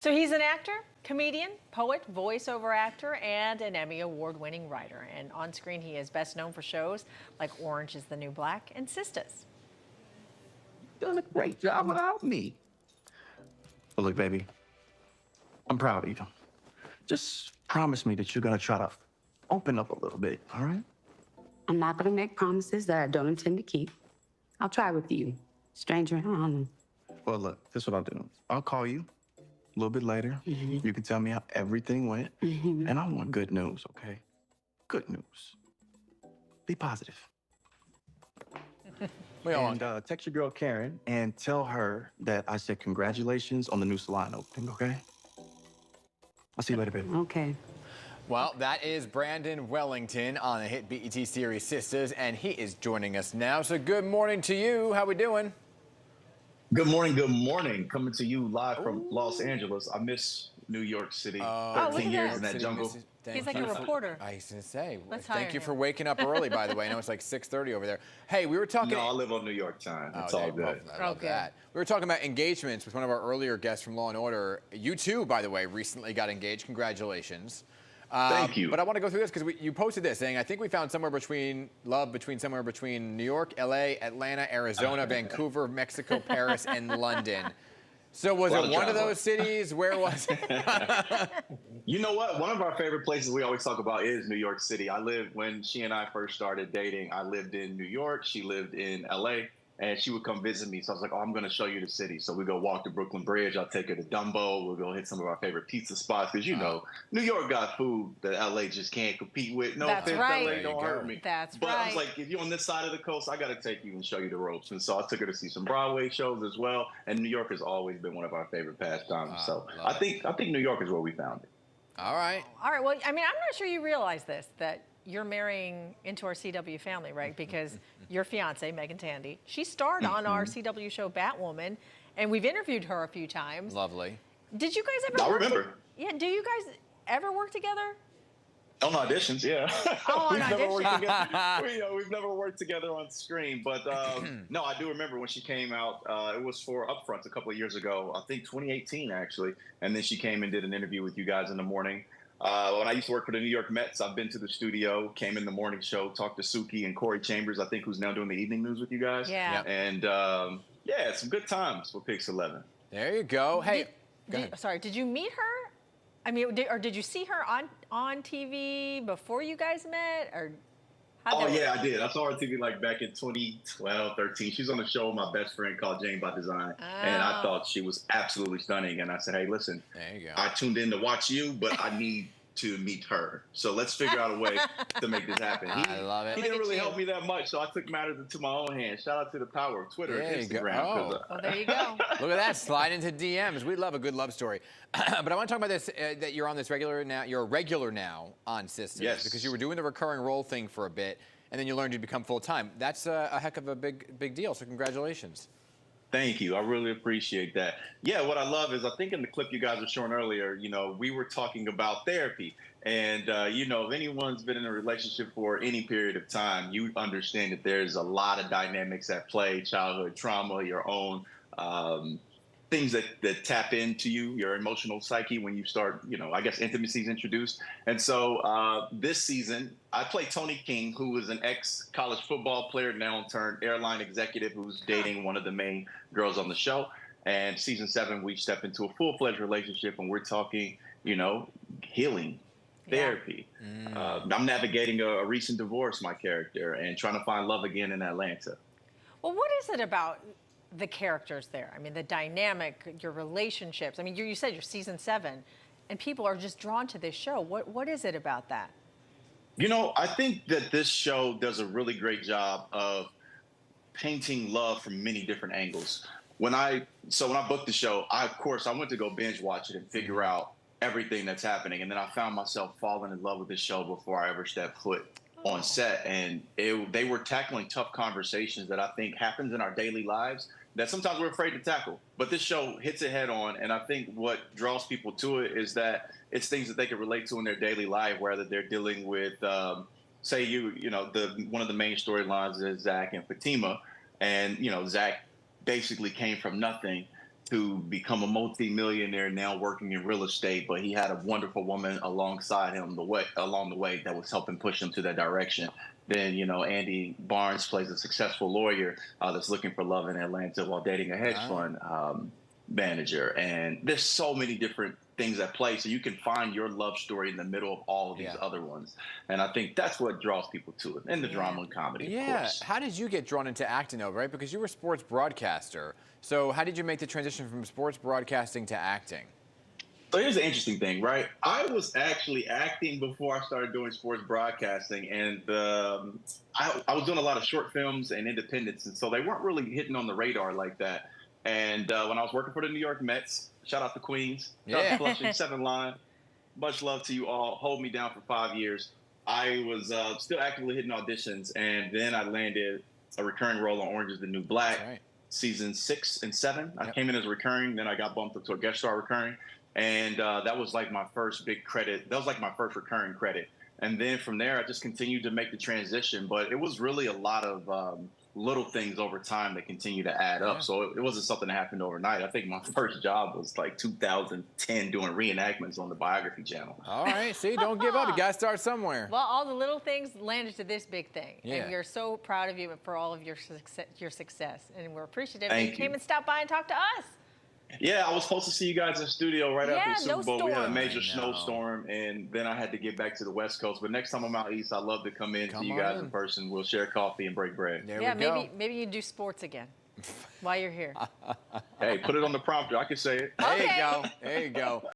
So he's an actor, comedian, poet, voiceover actor, and an Emmy award-winning writer. And on screen, he is best known for shows like Orange is the New Black and Sistas. Done a great job without me. But look, baby, I'm proud of you. Just promise me that you're gonna try to open up a little bit, all right? I'm not gonna make promises that I don't intend to keep. I'll try with you. Stranger, I don't know. Well, look, this is what I'll do. I'll call you a little bit later. You can tell me how everything went. And I want good news, okay? Good news. Be positive. And text your girl Karen and tell her that I said congratulations on the new salon opening, okay? I'll see you later, baby. Okay. Well, that is Branden Wellington on the hit BET series Sistas, and he is joining us now. So good morning to you. How we doing? Good morning, good morning. Coming to you live from Los Angeles. I miss New York City. 13 years in that jungle. He's like a reporter. I was going to say, Thank you for waking up early, by the way. I know it's like 6:30 over there. Hey, we were talking... No, I live on New York time. It's all good. I love that. We were talking about engagements with one of our earlier guests from Law & Order. You too, by the way, recently got engaged. Congratulations. Thank you. But I want to go through this because you posted this saying, I think we found somewhere between New York, LA, Atlanta, Arizona, Vancouver, Mexico, Paris, and London. So was it one of those cities? Where was it? You know what? One of our favorite places we always talk about is New York City. When she and I first started dating, I lived in New York. She lived in LA. And she would come visit me. So I was like, I'm going to show you the city. So we go walk the Brooklyn Bridge. I'll take her to Dumbo. We'll go hit some of our favorite pizza spots. Because, New York got food that LA just can't compete with. No offense, LA, don't hurt me. But I was like, if you're on this side of the coast, I got to take you and show you the ropes. And so I took her to see some Broadway shows as well. And New York has always been one of our favorite pastimes. So I think New York is where we found it. All right. All right. Well, I mean, I'm not sure you realize this, that you're marrying into our CW family, right? Because your fiance, Megan Tandy, she starred on our CW show Batwoman, and we've interviewed her a few times. Lovely. Did you guys ever? I remember. Yeah. Do you guys ever work together? On auditions, yeah. Oh, on auditions. We've never worked together on screen, but no, I do remember when she came out. It was for Upfronts a couple of years ago, I think 2018 actually, and then she came and did an interview with you guys in the morning. When I used to work for the New York Mets, I've been to the studio, came in the morning show, talked to Suki and Corey Chambers, I think, who's now doing the evening news with you guys. Yeah. And some good times for Pix 11. There you go. Hey, did you meet her? I mean, did you see her on TV before you guys met? Or I did. I saw her on TV like back in 2012, 13. She's on a show with my best friend called Jane by Design. And I thought she was absolutely stunning. And I said, hey, listen, there you go. I tuned in to watch you, but I need to meet her. So let's figure out a way to make this happen. I love it. He didn't really help me that much, so I took matters into my own hands. Shout out to the power of Twitter and Instagram. There you go. Look at that. Slide into DMs. We love a good love story. But I want to talk about this, that you're on this regular now. You're a regular now on Sistas. Yes. Because you were doing the recurring role thing for a bit, and then you learned you'd become full-time. That's a heck of a big deal, so congratulations. Thank you. I really appreciate that. Yeah, what I love is I think in the clip you guys were showing earlier, we were talking about therapy. And, if anyone's been in a relationship for any period of time, you understand that there's a lot of dynamics at play, childhood trauma, your own things that tap into you, your emotional psyche when you start, I guess intimacy is introduced. And so this season, I play Tony King, who is an ex-college football player, now turned airline executive who's dating one of the main girls on the show. And season 7, we step into a full-fledged relationship, and we're talking, healing, therapy. I'm navigating a recent divorce, my character, and trying to find love again in Atlanta. Well, what is it about the characters there? I mean, the dynamic, your relationships. I mean, you said you're season 7, and people are just drawn to this show. What is it about that? I think that this show does a really great job of painting love from many different angles. When I booked the show, I went to go binge watch it and figure out everything that's happening. And then I found myself falling in love with this show before I ever stepped foot on set. And they were tackling tough conversations that I think happens in our daily lives that sometimes we're afraid to tackle. But this show hits it head on. And I think what draws people to it is that it's things that they can relate to in their daily life, whether they're dealing with, one of the main storylines is Zach and Fatima. And, Zach basically came from nothing to become a multi-millionaire now working in real estate, but he had a wonderful woman alongside him along the way that was helping push him to that direction. Then, Andy Barnes plays a successful lawyer that's looking for love in Atlanta while dating a hedge fund manager. And there's so many different things at play. So you can find your love story in the middle of all of these other ones. And I think that's what draws people to it, and the drama and comedy, of course. How did you get drawn into acting, though, right? Because you were a sports broadcaster. So how did you make the transition from sports broadcasting to acting? So here's the interesting thing, right? I was actually acting before I started doing sports broadcasting, and I was doing a lot of short films and independents, and so they weren't really hitting on the radar like that. And when I was working for the New York Mets, shout out to Queens, shout out to Flushing, 7 Line, much love to you all, hold me down for 5 years. I was still actively hitting auditions, and then I landed a recurring role on Orange is the New Black. Season 6 and 7. I came in as a recurring, then I got bumped up to a guest star recurring. And that was like my first big credit. That was like my first recurring credit. And then from there, I just continued to make the transition. But it was really a lot of little things over time that continue to add up. So it wasn't something that happened overnight. I think my first job was like 2010 doing reenactments on the Biography Channel. All right. See, don't give up. You got to start somewhere. Well, all the little things landed to this big thing. Yeah. And we're so proud of you for all of your success. And we're appreciative Thank that you came and stopped by and talked to us. Yeah, I was supposed to see you guys in studio right after the Super Bowl. Storm. We had a major snowstorm, and then I had to get back to the West Coast. But next time I'm out east, I'd love to come in, see you guys in person. We'll share coffee and break bread. There we go. Maybe you do sports again while you're here. Hey, put it on the prompter. I can say it. There you go. There you go.